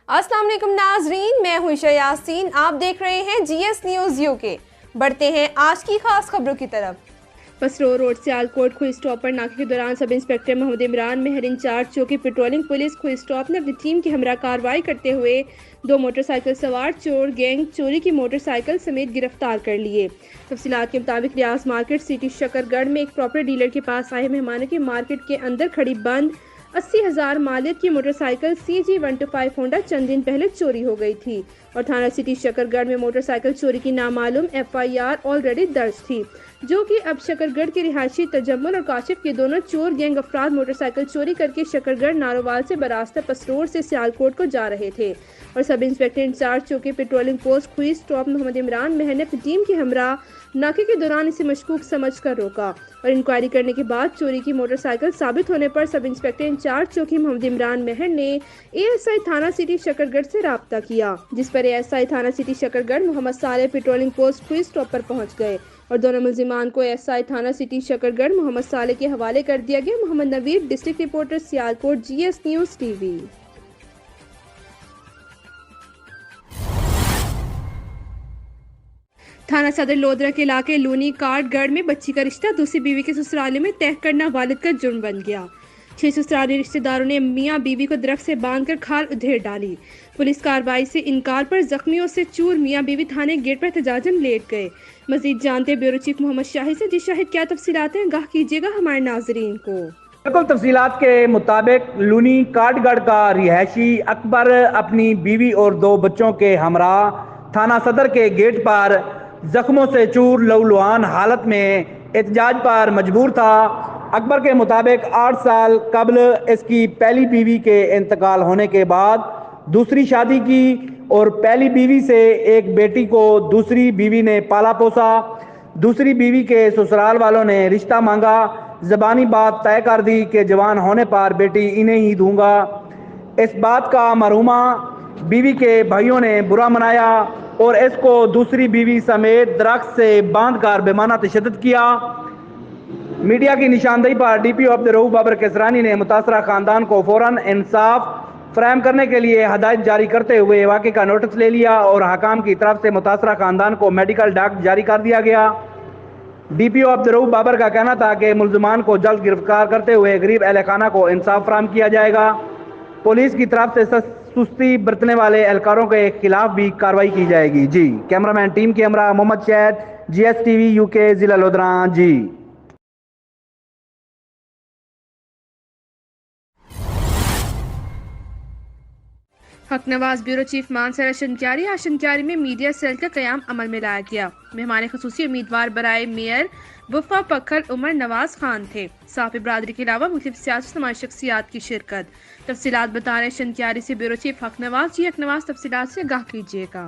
अस्सलाम वालेकुम नाजरीन, मैं हूं ईशा यासीन। आप देख रहे हैं GS न्यूज़ UK। बढ़ते हैं आज की खास खबरों की तरफ। पसरोर रोड सियालकोट खुई स्टॉप पर नाके के दौरान सब इंस्पेक्टर मोहम्मद इमरान मेहर इंचार्ज चौकी पेट्रोलिंग पुलिस खुई स्टॉप ने अपनी टीम की हमरा कार्रवाई करते हुए 2 मोटरसाइकिल सवार चोर गैंग चोरी की मोटरसाइकिल समेत गिरफ्तार कर लिए। तफसीलात के मुताबिक रियाज मार्केट सिटी शकरगढ़ में एक प्रॉपर्टी डीलर के पास आए मेहमानों की मार्केट के अंदर खड़ी बंद 80,000 मालियत की मोटरसाइकिल CG 125 होंडा चंद दिन पहले चोरी हो गई थी और थाना सिटी शकरगढ़ में मोटरसाइकिल चोरी की नामालूम FIR ऑलरेडी दर्ज थी, जो कि अब शकरगढ़ के रिहायशी तजम्मुल और काशिफ के दोनों चोर गैंग अफराद मोटरसाइकिल चोरी करके शकरगढ़ नारोवाल से बरास्ता पसरोर से सियालकोट को जा रहे थे और सब इंस्पेक्टर इंचार्ज चौकी patrolling post Khui stop Mohammad Imran Mehar ने अपनी टीम की हमरा नाके के दौरान इसे मशकूक समझकर रोका और इंक्वायरी करने के बाद चोरी की मोटरसाइकिल साबित होने पर सब इंस्पेक्टर इंचार्ज चौकी मोहम्मद इमरान मेहर ने ASI थाना सिटी शकरगढ़ से राब्ता किया, जिस पर ASI थाना सिटी शकरगढ़ मोहम्मद साले पेट्रोलिंग पोस्ट खुई स्टॉप पर पहुंच गए और दोनों मुल्जिमान को SI थाना सिटी शकरगढ़ मोहम्मद साले के हवाले कर दिया गया। Mohammad Naveed, district reporter Sialkot, GS news TV। थाना सदर लोधरा के इलाके लूनी काटगढ़ में बच्ची का रिश्ता दूसरी बीवी के ससुराले में तय करना वालिद का जुर्म बन गया। 6 ससुराली रिश्तेदारों ने मियां बीवी को दरख्त से बांधकर खाल उधेड़ डाली। पुलिस कार्रवाई से इनकार पर जख्मियों से चूर मियां बीवी थाने गेट पर एहतजाजन लेट गए। मजीद जानते ब्यूरो चीफ मोहम्मद शाहिद से। जी शाहिद, क्या तफसीलात हैं? आगाह कीजिएगा हमारे नाजरीन को। बिल्कुल, तफसीलात के मुताबिक लूनी काटगढ़ का रिहायशी अकबर अपनी बीवी और 2 बच्चों के हमरा थाना सदर के गेट पर जख्मों से चूर लहूलुहान हालत में एहतजाज पर मजबूर था। अकबर के मुताबिक 8 साल कबल इसकी पहली बीवी के इंतकाल होने के बाद दूसरी शादी की और पहली बीवी से एक बेटी को दूसरी बीवी ने पाला पोसा। दूसरी बीवी के ससुराल वालों ने रिश्ता मांगा, ज़बानी बात तय कर दी कि जवान होने पर बेटी इन्हें ही दूंगा। इस बात का मरहुमा बीवी के भाइयों ने बुरा मनाया और इसको दूसरी बीवी समेत दरख्त से बांधकर बेमाना तशद्दुद किया। मीडिया की निशानदेही पर DPO अब्दुर्रऊफ बाबर केसरानी ने मुतासरा खानदान को फौरन इंसाफ फराहम करने के लिए हदायत जारी करते हुए वाक़े का नोटिस ले लिया और हकाम की तरफ से मुतासरा खानदान को मेडिकल डाक जारी कर दिया गया। DPO अब्दुर्रऊफ बाबर का कहना था कि मुल्ज़िमान को जल्द गिरफ्तार करते हुए गरीब अहल खाना को इंसाफ फराहम किया जाएगा। पुलिस की तरफ से सुस्ती बरतने वाले एहलकारों के खिलाफ भी कार्रवाई की जाएगी। जी, कैमरामैन टीम के हमरा मोहम्मद शहद, GS TV UK, जिला लोधरा। जी, हक नवाज ब्यूरो चीफ मानसरा शनक्यारी। आज शनक्यारी में मीडिया सेल का क़याम अमल में लाया गया। मेहमान खसूसी उम्मीदवार बराए मेयर वफा पखल उमर नवाज खान थे। साफी बरादरी के अलावा मुख्तलिफ सियासी समाजी शख्सियात की शिरकत। तफसीलात बता रहे शनक्यारी से ब्यूरो चीफ हक नवाज। जी हक नवाज, तफसीलात से आगाह कीजिएगा।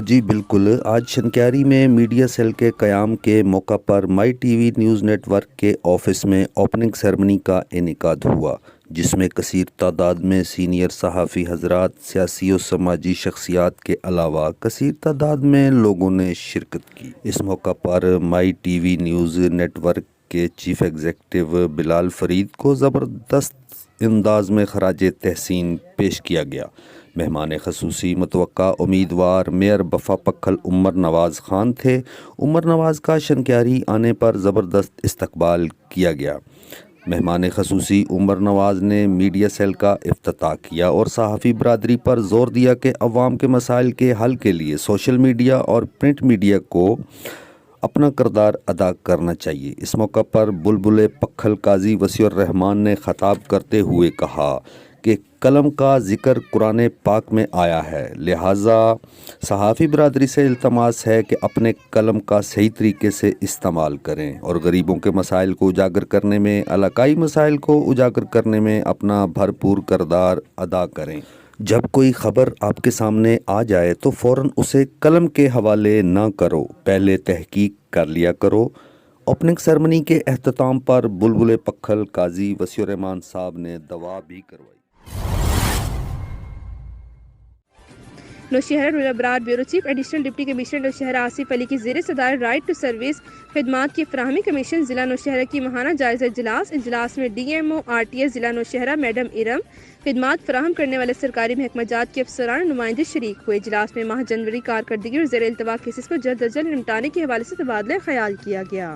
जी बिल्कुल, आज शनक्यारी में मीडिया सेल के क़याम के मौका पर माई TV न्यूज़ नेटवर्क के ऑफिस में ओपनिंग सेरेमनी का इनेकाद हुआ, जिसमें कसीर तादाद में सीनियर सहाफ़ी हज़रात, सियासी और समाजी शख्सियात के अलावा कसीर तादाद में लोगों ने शिरकत की। इस मौका पर माई TV न्यूज़ नेटवर्क के चीफ़ एग्जीक्यूटिव बिलाल फरीद को ज़बरदस्त अंदाज में खराज तहसीन पेश किया गया। मेहमान खसूसी मुतवक्का उम्मीदवार मेयर वफा पखल उमर नवाज खान थे। उमर नवाज का शनक्यारी आने पर ज़बरदस्त इस्तकबाल किया गया। मेहमान खसूसी उमर नवाज ने मीडिया सेल का इफ्तिताह किया और सहाफ़ी बरादरी पर ज़ोर दिया कि अवाम के मसाइल के हल के लिए सोशल मीडिया और प्रिंट मीडिया को अपना किरदार अदा करना चाहिए। इस मौका पर बुलबुल पखल काजी वसीउर रहमान ने खताब करते हुए कहा कि कलम का ज़िक्र कुरान पाक में आया है, लिहाजा सहाफ़ी बरादरी से इल्तमास है कि अपने कलम का सही तरीके से इस्तेमाल करें और गरीबों के मसाइल को उजागर करने में, इलाकाई मसाइल को उजागर करने में अपना भरपूर किरदार अदा करें। जब कोई ख़बर आपके सामने आ जाए तो फ़ौरन उसे कलम के हवाले ना करो, पहले तहकीक कर लिया करो। ओपनिंग सेरेमनी के अख्ताम पर बुलबुल पखल काजी वसीउर रहमान साहब ने दवा भी करवाई। نوشہرہ رول Abrar bureau chief additional deputy commissioner Nowshera Asif Ali کی زیر صدارت رائٹ ٹو سروس خدمات کی فراہمی کمیشن ضلع نوشہرہ کی ماہانہ جائزہ اجلاس میں D M O R T S ضلع نوشہرہ میڈم ارم، خدمات فراہم کرنے والے سرکاری محکمہ جات کے افسران نمائندے شریک ہوئے۔ اجلاس میں ماہ جنوری کارکردگی اور زیر التواء کیسز کو جلد از جلد نمٹانے کے حوالے سے تبادلہ خیال کیا گیا۔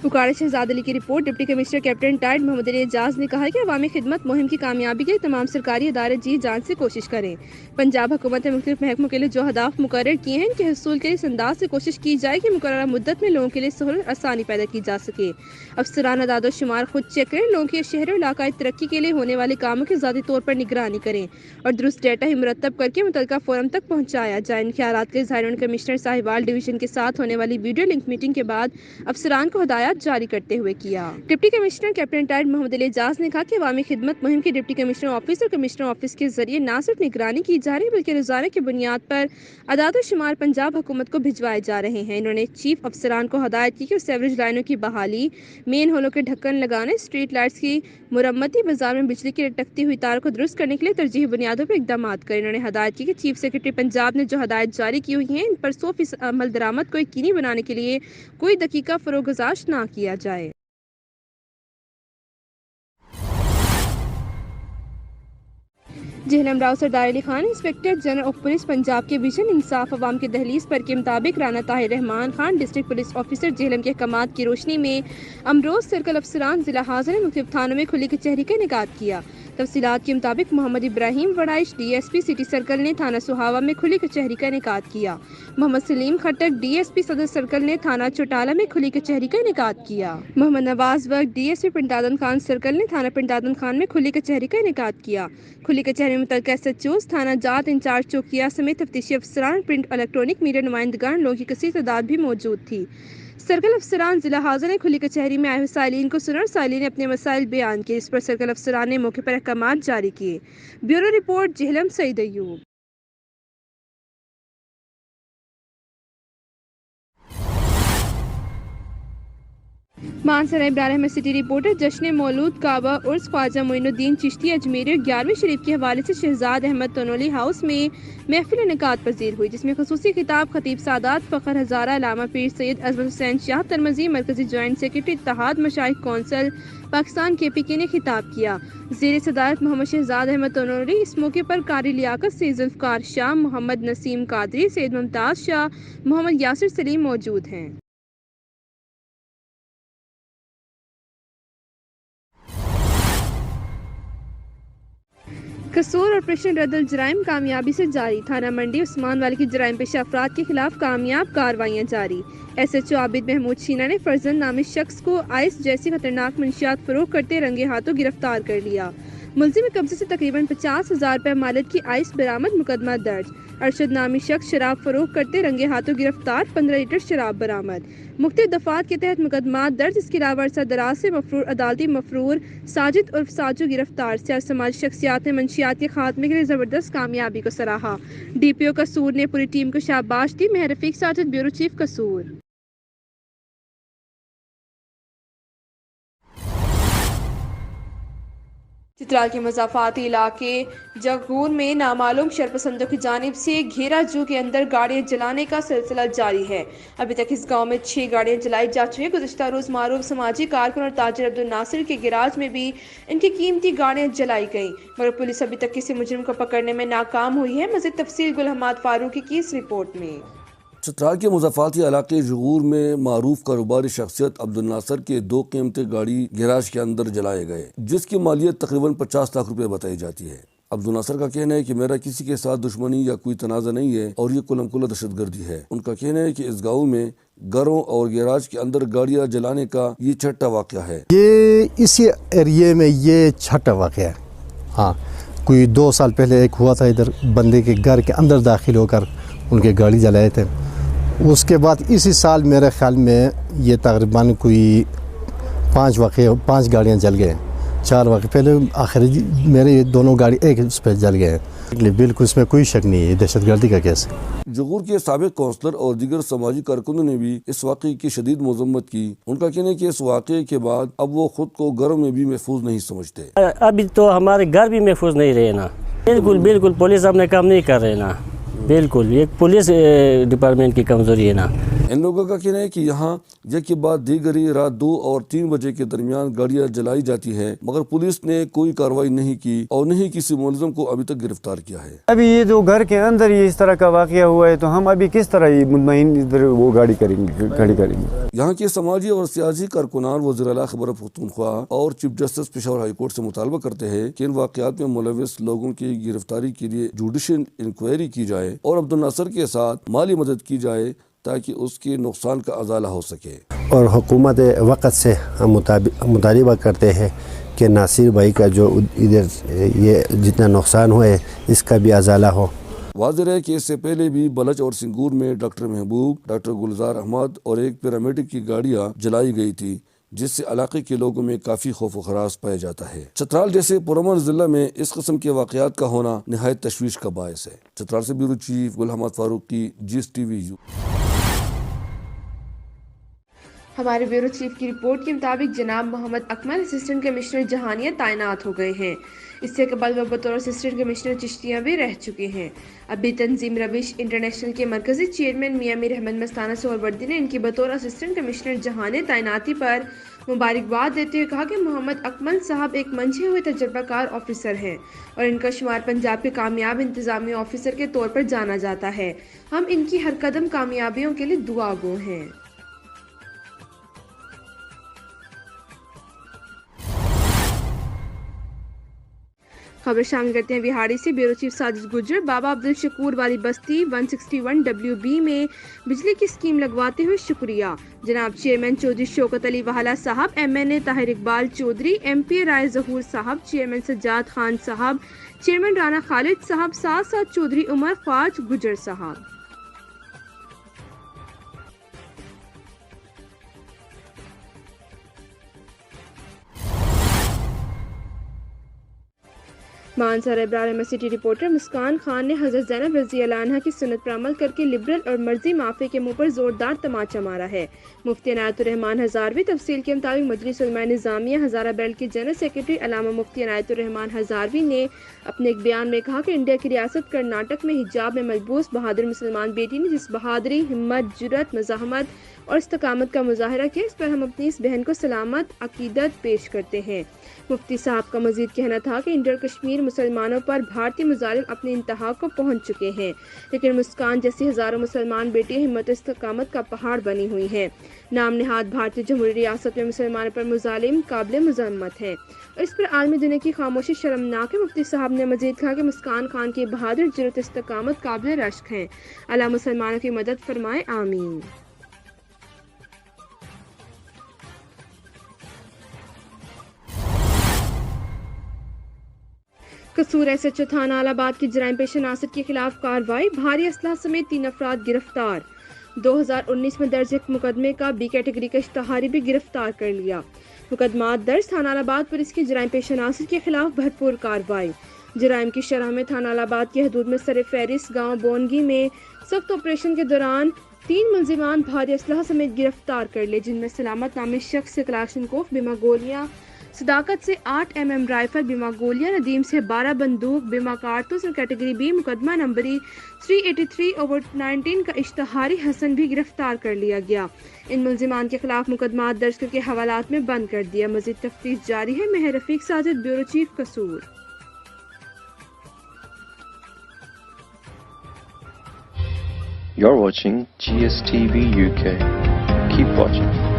پکارے شہزاد علی کی رپورٹ۔ ڈپٹی کمشنر کیپٹن ٹائیڈ محمد علی اعجاز نے کہا کہ عوامی خدمت مہم کی کامیابی کے لیے تمام سرکاری ادارے جی جان سے کوشش کریں۔ پنجاب حکومت نے مختلف محکموں کے لیے جو اہداف مقرر کیے ہیں ان کے حصول کے لیے اس انداز سے کوشش کی جائے کہ مقررہ مدت میں لوگوں کے لیے سہولت آسانی پیدا کی جا سکے۔ افسران اعداد و شمار خود چیک کریں، لوگوں کے شہر و علاقائی ترقی کے لیے ہونے والے کاموں کی ذاتی طور پر نگرانی کریں اور درست ڈیٹا ہی مرتب کر کے متعلقہ فورم تک پہنچایا جائے۔ ان خیالات کے اظہار کمشنر صاحبال ڈویژن کے ساتھ ہونے والی ویڈیو لنک میٹنگ کے بعد افسران کو ہدایات جاری کرتے ہوئے کیا۔ ڈپٹی کمشنر کیپٹن ٹائیڈ محمد علی اعجاز نے کہا کہ عوامی خدمت مہم کے ڈپٹی کمشنر آفس اور کمشنر آفس کے ذریعے نہ صرف نگرانی کی جا رہی بلکہ روزانہ کی بنیاد پر اعداد و شمار پنجاب حکومت کو بھجوائے جا رہے ہیں۔ انہوں نے چیف افسران کو ہدایت کی کہ سیوریج لائنوں کی بحالی، مین ہولوں کے ڈھکن لگانے، اسٹریٹ لائٹس کی مرمتی، بازار میں بجلی کی لٹکتی ہوئی تاروں کو درست کرنے کے لیے ترجیحی بنیادوں پر اقدامات کریں۔ انہوں نے ہدایت کی کہ چیف سیکرٹری پنجاب نے جو ہدایت جاری کی ہوئی ہیں ان پر 100% عمل درآمد کو یقینی بنانے کے لیے کوئی دقیقہ فروغ گزاشت نہ کیا جائے۔ Jhelum Rao Sardar Ali Khan inspector general of police Punjab کے ویژن انصاف عوام کے دہلیز پر کے مطابق Rana Tahir Rehman Khan district police officer Jhelum کے احکامات کی روشنی میں امروز سرکل افسران ضلع حاضر نے مختلف تھانوں میں کھلی کچہری کا انعقاد کیا۔ تفصیلات کے مطابق Muhammad Ibrahim Waraich D S P city circle نے تھانہ سہاوا میں کھلی کچہری کا انعقاد کیا۔ Muhammad Saleem Khattak D S P Saddar circle نے تھانہ چوٹالہ میں کھلی کچہری کا انعقاد کیا۔ محمد نواز وقت D S P Pind Dadan Khan circle نے تھانہ پنڈادن خان میں کھلی کچہری کا انعقاد کیا۔ کھلی کچہری میں متعلقہ ایس ایچ اوز، تھانہ جات انچارج چوکیہ سمیت تفتیشی افسران، پرنٹ اور الیکٹرانک میڈیا نمائندگان، لوگوں کی کثیر تعداد بھی موجود تھی۔ سرکل افسران ضلع حاضر نے کھلی کچہری میں آئے ہوئے سائلین کو سنا اور سائلین نے اپنے مسائل بیان کیے، اس پر سرکل افسران نے موقع پر احکامات جاری کیے۔ بیورو رپورٹ جہلم سعید ایوب۔ مانسر ابراہیم احمد سٹی رپورٹر۔ جشن مولود کعبہ عرس خواجہ معین الدین چشتی اجمیری 11ویں شریف کے حوالے سے شہزاد احمد تنولی ہاؤس میں محفل انعقاد پذیر ہوئی، جس میں خصوصی خطاب خطیب سادات فخر ہزارہ علامہ پیر سید عظمت حسین شاہ ترمذی، مرکزی جوائنٹ سیکرٹری اتحاد مشائخ کونسل پاکستان کے پی کے نے خطاب کیا۔ زیر صدارت محمد شہزاد احمد تنولی اس موقع پر قاری لیاقت سید ذوالفقار شاہ، محمد نسیم قادری، سید ممتاز شاہ، محمد یاسر سلیم موجود ہیں۔ قصور آپریشن رد الجرائم کامیابی سے جاری، تھانہ منڈی عثمان والی کی جرائم پیشہ افراد کے خلاف کامیاب کارروائیاں جاری۔ ایس ایچ او عابد محمود شینا نے فرزند نامی شخص کو آئس جیسی خطرناک منشیات فروخت کرتے رنگے ہاتھوں گرفتار کر لیا۔ ملزم کے قبضے سے تقریباً 50,000 روپے مالت کی آئس برآمد، مقدمہ درج۔ ارشد نامی شخص شراب فروخت کرتے رنگے ہاتھوں گرفتار، 15 لیٹر شراب برآمد۔ مختلف دفعات کے تحت مقدمات درج۔ اس کے علاوہ عرصہ دراز سے مفرور عدالتی مفرور ساجد عرف ساجو گرفتار۔ سیاسی سماجی شخصیات نے منشیات کے خاتمے کے لیے زبردست کامیابی کو سراہا۔ ڈی پی او قصور نے پوری ٹیم کو شاباش دی۔ مہر رفیق ساجد، بیورو چیف قصور۔ چترال کے مضافاتی علاقے جگور میں نامعلوم شرپسندوں کی جانب سے گھیرا جو کے اندر گاڑیاں جلانے کا سلسلہ جاری ہے۔ ابھی تک اس گاؤں میں 6 گاڑیاں جلائی جا چکی ہیں۔ گزشتہ روز معروف سماجی کارکن اور تاجر عبدالناصر کے گراج میں بھی ان کی قیمتی گاڑیاں جلائی گئیں، مگر پولیس ابھی تک کسی مجرم کو پکڑنے میں ناکام ہوئی ہے۔ مزید تفصیل گل حماد فاروقی کی اس رپورٹ میں۔ چترال کے مضافاتی علاقے جغور میں معروف کاروباری شخصیت عبدالناصر کے 2 قیمتی گاڑی گیراج کے اندر جلائے گئے، جس کی مالیت تقریباً 50 لاکھ روپے بتائی جاتی ہے۔ عبدالناصر کا کہنا ہے کہ میرا کسی کے ساتھ دشمنی یا کوئی تنازع نہیں ہے اور یہ کلم کلا دہشت گردی ہے۔ ان کا کہنا ہے کہ اس گاؤں میں گھروں اور گیراج کے اندر گاڑیاں جلانے کا یہ 6واں واقعہ ہے۔ یہ اسی ایریے میں یہ 6واں واقعہ ہے۔ ہاں، کوئی 2 سال پہلے ایک ہوا تھا، ادھر بندے کے گھر کے اندر داخل ہو کر ان کے گاڑی جلائے تھے۔ اس کے بعد اسی سال میرے خیال میں یہ تقریباً کوئی 5 گاڑیاں جل گئے، 4 واقعے پہلے آخر میرے دونوں گاڑی ایک اس پہ جل گئے ہیں۔ बिल्कुल इसमें कोई शक नहीं है, दहशत गर्दी का केस है। जगूर के साबिक काउंसलर और दीगर समाजी कारकुनों ने भी इस वाक़े की शदीद मजम्मत की। उनका कहना है कि इस वाक़े के बाद अब वो खुद को घर में भी महफूज नहीं समझते। अभी तो हमारे घर भी महफूज नहीं रहे ना। बिल्कुल पुलिस अपने काम नहीं कर रहे ना। बिल्कुल ये पुलिस डिपार्टमेंट की कमजोरी है ना। इन लोगों का कहना है कि यहाँ एक के बाद दीगरी रात 2 और 3 बजे के दरमियान गाड़ियाँ जलाई जाती हैं, मगर पुलिस ने कोई कार्रवाई नहीं की और नहीं किसी मुलज़िम को अभी तक गिरफ्तार किया है। अभी ये जो घर के अंदर ये इस तरह का वाक़या हुआ है तो हम अभी किस तरह ये मुतमईन इधर वो खड़ी करेंगे। यहाँ के समाजी और सियासी कारकुनान वज़ीर-ए-आला खैबर पख्तूनख्वा और chief justice Peshawar high court से मुतालबा करते हैं कि इन वाक़यात में मुलविस लोगों की गिरफ्तारी के लिए जुडिशल इंक्वायरी की जाए और अब्दुल नासर के साथ माली मदद की जाए ताकि उसके नुकसान का अजाला हो सके। और हुकूमत वक़्त से हम मुतालिबा करते हैं कि नासिर भाई का जो इधर ये जितना नुकसान हुआ है इसका भी अजाला हो। वाज़ेह है कि इससे पहले भी बलच और सिंगूर में डॉक्टर महबूब, डॉक्टर गुलजार अहमद और एक पैरामेडिक की गाड़ियाँ जलाई गई थी, जिससे इलाके के लोगों में काफ़ी खौफ व खराश पाया जाता है। चतराल जैसे पुरअमन ज़िला में इस किस्म के वाक़यात का होना नहायत तशवीश का बायस है। चतराल से bureau chief Gul Ahmed Farooqui, GSTV। हमारे ब्यूरो चीफ की रिपोर्ट के मुताबिक जनाब मोहम्मद अकमल असिस्टेंट कमिश्नर जहानिया तैनात हो गए हैं। इससे कबल वो बतौर असिस्टेंट कमिश्नर चिश्तियाँ भी रह चुके हैं। अभी तंजीम रविश इंटरनेशनल के मरकजी चेयरमैन मियां मीर अहमद मस्ताना सोहरवर्दी ने इनकी बतौर असिस्टेंट कमिश्नर जहानिया तैनाती पर मुबारकबाद देते हुए कहा कि मोहम्मद अकमल साहब एक मंझे हुए तजर्बाकार ऑफिसर हैं और इनका शुमार पंजाब के कामयाब इंतजामी ऑफिसर के तौर पर जाना जाता है। हम इनकी हर कदम कामयाबियों के लिए दुआगो हैं। खबर शामिल करते हैं बिहाड़ी से। ब्यूरो चीफ साजिद गुजर बाबा अब्दुल शकूर वाली बस्ती 161 WB में बिजली की स्कीम लगवाते हुए शुक्रिया। जनाब चेयरमैन चौधरी शौकत अली वाहला साहब, MNA ताहिर इकबाल चौधरी, MP राय जहूर साहब, चेयरमैन सज्जाद खान साहब, चेयरमैन राना खालिद साहब, साथ साथ चौधरी उमर ख्वाज गुजर साहब। मानसर इब्राहिम में सिटी रिपोर्टर मुस्कान खान ने हज़रत ज़ैनब रज़ी अल्लाह अन्हा की सुन्नत पर अमल करके लिबरल और मर्जी माफी के मुंह पर जोरदार तमाचा मारा है। मुफ्ती इनायतुर रहमान हज़ारवी तफसील के मुताबिक मजलिस उलमा निज़ामिया हज़ारा बेल्ट के जनरल सेक्रेटरी अल्लामा मुफ्ती इनायतुर रहमान हज़ारवी ने अपने एक बयान में कहा कि इंडिया की रियासत कर्नाटक में हिजाब में मलबूस बहादुर मुसलमान बेटी ने जिस बहादुरी, हिम्मत, जुर्रत, मज़ाहमत और इस्तकामत का मुजाहरा किया, इस पर हम अपनी इस बहन को सलामत अकीदत पेश करते हैं। मुफ्ती साहब का मजीद कहना था कि इंडिया और कश्मीर मुसलमानों पर भारतीय मुजालिम अपनी इंतहा को पहुंच चुके हैं, लेकिन मुस्कान जैसी हज़ारों मुसलमान बेटियां हिम्मत और इस्तकामत का पहाड़ बनी हुई हैं। नाम नहाद भारतीय जमहूरी रियासत में मुसलमानों पर मुजालिम काबिल मज़म्मत हैं और इस पर आलमी दुनिया की खामोशी शर्मनाक है। मुफ्ती साहब ने मजीद कहा कि मुस्कान खान की बहादुर, जुर्रत, इस्तकामत काबिल रश्क हैं। अल्लाह मुसलमानों की मदद फरमाए, आमीन। कसूर SHO थाना आलाबाद की जराइम पेशा नासिर के खिलाफ कार्रवाई, भारी असलाह समेत 3 अफराद गिरफ्तार। 2019 में दर्ज एक मुकदमे का B कैटेगरी का इश्तहारी भी गिरफ्तार कर लिया। मुकदमा दर्ज, थाना आलाबाद पुलिस की जराइम पेशा नासिर के खिलाफ भरपूर कार्रवाई। जराइम की शरह में थाना आलाबाद की हदूद में सर फहरिस्त गाँव बोनगी में सख्त ऑपरेशन के दौरान 3 मुलजिमान भारी असलाह समेत गिरफ्तार कर लिए, जिनमें सलामत नामी शख्स से कलाशनकोफ, बिमा गोलियां, सदाकत से 8 mm राइफल, बिमा गोलियां, नदीम से 12 बंदूक, बिमा कारतूस और कैटेगरी B मुकदमा नंबरी 383/19 का इश्तहारी हसन भी गिरफ्तार कर लिया गया। इन मुलजिमान के खिलाफ मुकदमा दर्ज करके हवालात में बंद कर दिया। मजीद तफ्तीश जारी है। मेहर रफीक साजिद, ब्यूरो चीफ, कसूर। You're watching GSTV UK. Keep watching.